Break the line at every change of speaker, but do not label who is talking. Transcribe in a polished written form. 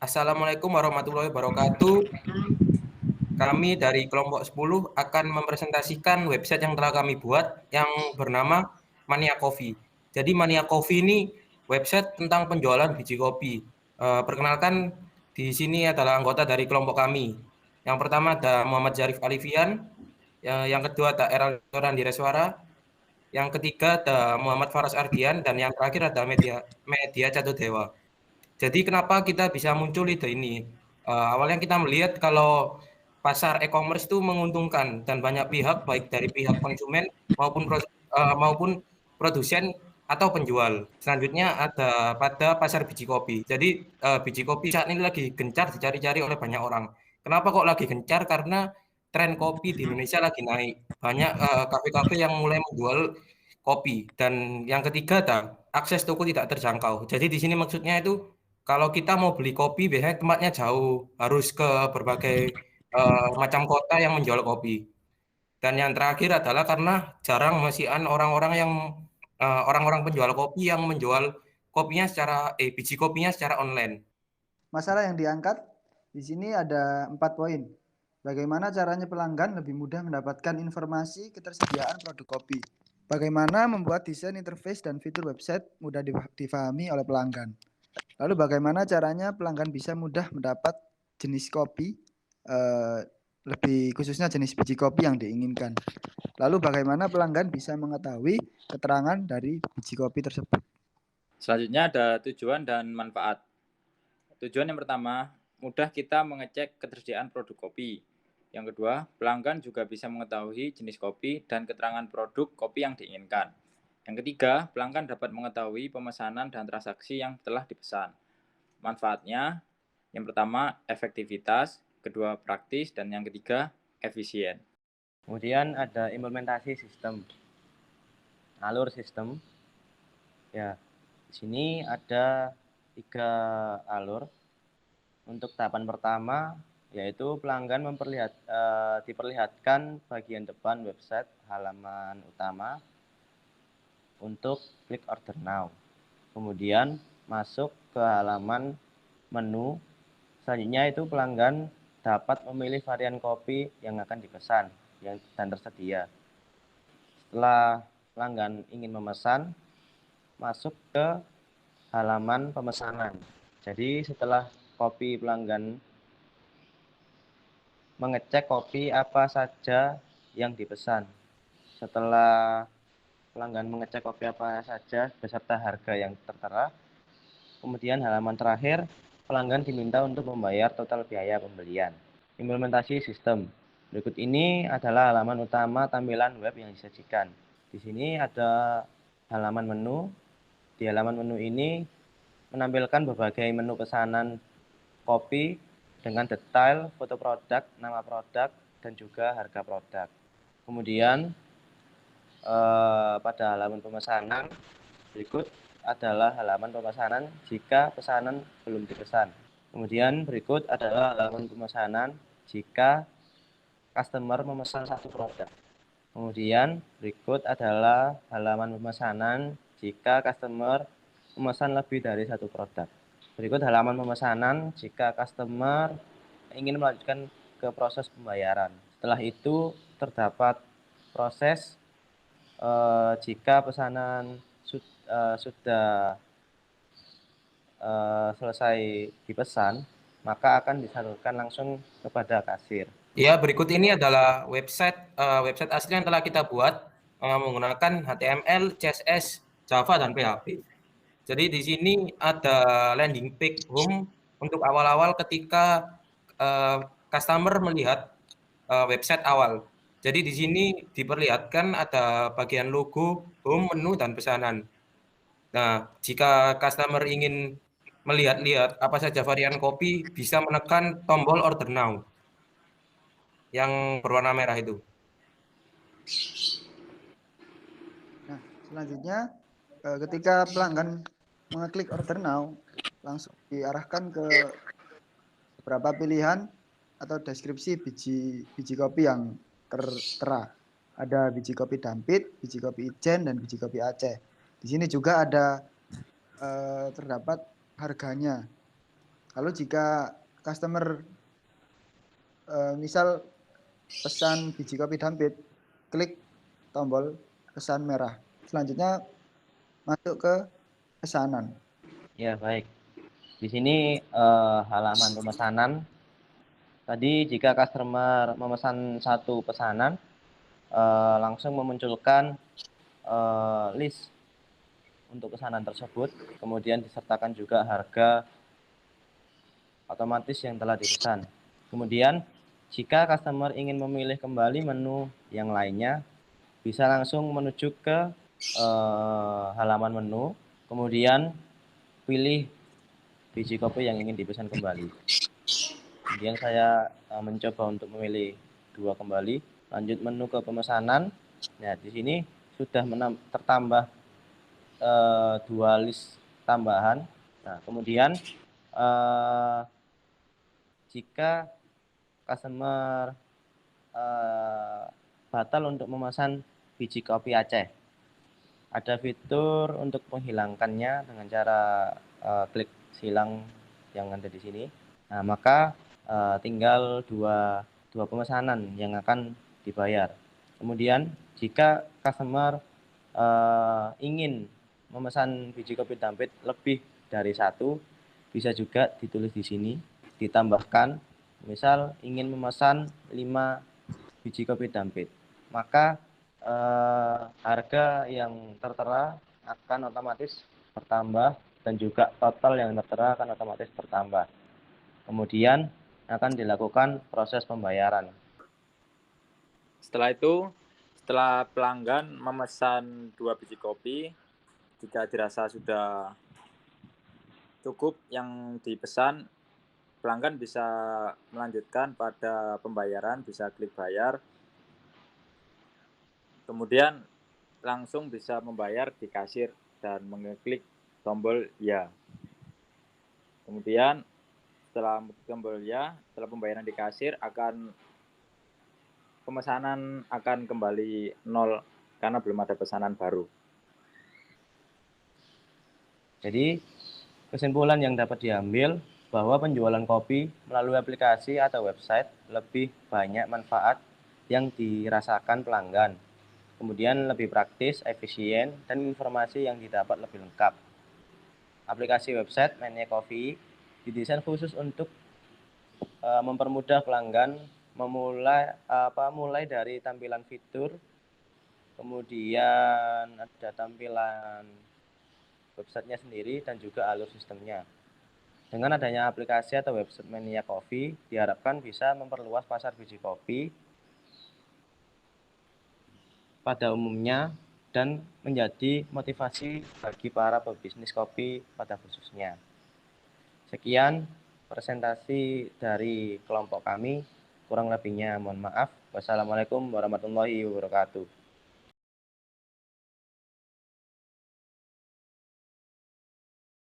Assalamualaikum warahmatullahi wabarakatuh. Kami dari kelompok 10 akan mempresentasikan website yang telah kami buat yang bernama Mania Coffee. Jadi Mania Coffee ini website tentang penjualan biji kopi. Perkenalkan, di sini adalah anggota dari kelompok kami. Yang pertama ada Muhammad Zarif Alifian, yang kedua ada Errol Randireswara, yang ketiga ada Muhammad Faras Ardian, dan yang terakhir ada Media Catu Dewa. Jadi kenapa kita bisa muncul ide ini? Awalnya kita melihat kalau pasar e-commerce itu menguntungkan dan banyak pihak, baik dari pihak konsumen maupun maupun produsen atau penjual. Selanjutnya ada pada pasar biji kopi. Jadi biji kopi saat ini lagi gencar dicari-cari oleh banyak orang. Kenapa kok lagi gencar? Karena tren kopi di Indonesia lagi naik. Banyak kafe-kafe yang mulai menjual kopi. Dan yang ketiga ada akses toko tidak terjangkau. Jadi di sini maksudnya itu kalau kita mau beli kopi biasanya tempatnya jauh, harus ke berbagai macam kota yang menjual kopi. Dan yang terakhir adalah karena jarang masihan orang-orang penjual kopi yang menjual kopinya secara biji kopinya secara online.
Masalah yang diangkat di sini ada 4 poin. Bagaimana caranya pelanggan lebih mudah mendapatkan informasi ketersediaan produk kopi. Bagaimana membuat desain interface dan fitur website mudah difahami oleh pelanggan. Lalu bagaimana caranya pelanggan bisa mudah mendapat jenis kopi, lebih khususnya jenis biji kopi yang diinginkan. Lalu bagaimana pelanggan bisa mengetahui keterangan dari biji kopi tersebut.
Selanjutnya ada tujuan dan manfaat. Tujuan yang pertama, mudah kita mengecek ketersediaan produk kopi. Yang kedua, pelanggan juga bisa mengetahui jenis kopi dan keterangan produk kopi yang diinginkan. Yang ketiga, pelanggan dapat mengetahui pemesanan dan transaksi yang telah dipesan. Manfaatnya, yang pertama, efektivitas, kedua, praktis, dan yang ketiga, efisien.
Kemudian ada implementasi sistem, alur sistem. Ya, di sini ada 3 alur. Untuk tahapan pertama yaitu pelanggan diperlihatkan bagian depan website halaman utama untuk klik order now. Kemudian masuk ke halaman menu. Selanjutnya itu pelanggan dapat memilih varian kopi yang akan dipesan dan tersedia. Setelah pelanggan ingin memesan, masuk ke halaman pemesanan. Jadi setelah pelanggan mengecek kopi apa saja yang dipesan. Setelah pelanggan mengecek kopi apa saja beserta harga yang tertera, kemudian halaman terakhir pelanggan diminta untuk membayar total biaya pembelian. Implementasi sistem. Berikut ini adalah halaman utama tampilan web yang disajikan. Di sini ada halaman menu. Di halaman menu ini menampilkan berbagai menu pesanan kopi dengan detail foto produk, nama produk, dan juga harga produk. Kemudian pada halaman pemesanan berikut adalah halaman pemesanan jika pesanan belum dipesan. Kemudian berikut adalah halaman pemesanan jika customer memesan satu produk. Kemudian berikut adalah halaman pemesanan jika customer memesan lebih dari satu produk. Berikut halaman pemesanan jika customer ingin melanjutkan ke proses pembayaran. Setelah itu terdapat proses jika pesanan sudah selesai dipesan, maka akan disalurkan langsung kepada kasir.
Ya, berikut ini adalah website asli yang telah kita buat menggunakan HTML, CSS, Java, dan PHP. Jadi di sini ada landing page home untuk awal-awal ketika customer melihat website awal. Jadi di sini diperlihatkan ada bagian logo, home, menu, dan pesanan. Nah, jika customer ingin melihat-lihat apa saja varian kopi, bisa menekan tombol order now yang berwarna merah itu.
Nah, selanjutnya ketika pelanggan mengeklik order now, langsung diarahkan ke beberapa pilihan atau deskripsi biji kopi yang tertera. Ada biji kopi Dampit, biji kopi Ijen, dan biji kopi Aceh. Di sini juga ada terdapat harganya. Kalau jika customer misal pesan biji kopi Dampit, klik tombol pesan merah. Selanjutnya masuk ke pesanan.
Ya, baik. Di sini halaman pemesanan. Tadi jika customer memesan satu pesanan, langsung memunculkan list untuk pesanan tersebut, kemudian disertakan juga harga otomatis yang telah dipesan. Kemudian jika customer ingin memilih kembali menu yang lainnya, bisa langsung menuju ke halaman menu, kemudian pilih biji kopi yang ingin dipesan kembali. Kemudian saya mencoba untuk memilih 2 kembali, lanjut menu ke pemesanan. Nah, di sini sudah tertambah 2 list tambahan. Nah, kemudian jika customer batal untuk memesan biji kopi Aceh, ada fitur untuk menghilangkannya dengan cara klik silang yang ada di sini. Nah, maka tinggal dua pemesanan yang akan dibayar. Kemudian jika customer ingin memesan biji kopi Dampit lebih dari 1, bisa juga ditulis di sini, ditambahkan, misal ingin memesan 5 biji kopi Dampit, maka harga yang tertera akan otomatis bertambah dan juga total yang tertera akan otomatis bertambah. Kemudian akan dilakukan proses pembayaran.
Setelah itu, setelah pelanggan memesan 2 biji kopi, jika dirasa sudah cukup yang dipesan, pelanggan bisa melanjutkan pada pembayaran, bisa klik bayar, kemudian langsung bisa membayar di kasir dan mengeklik tombol ya. Kemudian setelah tombol ya, setelah pembayaran di kasir, pemesanan akan kembali 0 karena belum ada pesanan baru.
Jadi kesimpulan yang dapat diambil bahwa penjualan kopi melalui aplikasi atau website lebih banyak manfaat yang dirasakan pelanggan. Kemudian lebih praktis, efisien, dan informasi yang didapat lebih lengkap. Aplikasi website Mania Coffee didesain khusus untuk mempermudah pelanggan mulai dari tampilan fitur, kemudian ada tampilan websitenya sendiri dan juga alur sistemnya. Dengan adanya aplikasi atau website Mania Coffee, diharapkan bisa memperluas pasar biji kopi pada umumnya dan menjadi motivasi bagi para pebisnis kopi pada khususnya. Sekian presentasi dari kelompok kami, kurang lebihnya mohon maaf. Wassalamualaikum warahmatullahi wabarakatuh.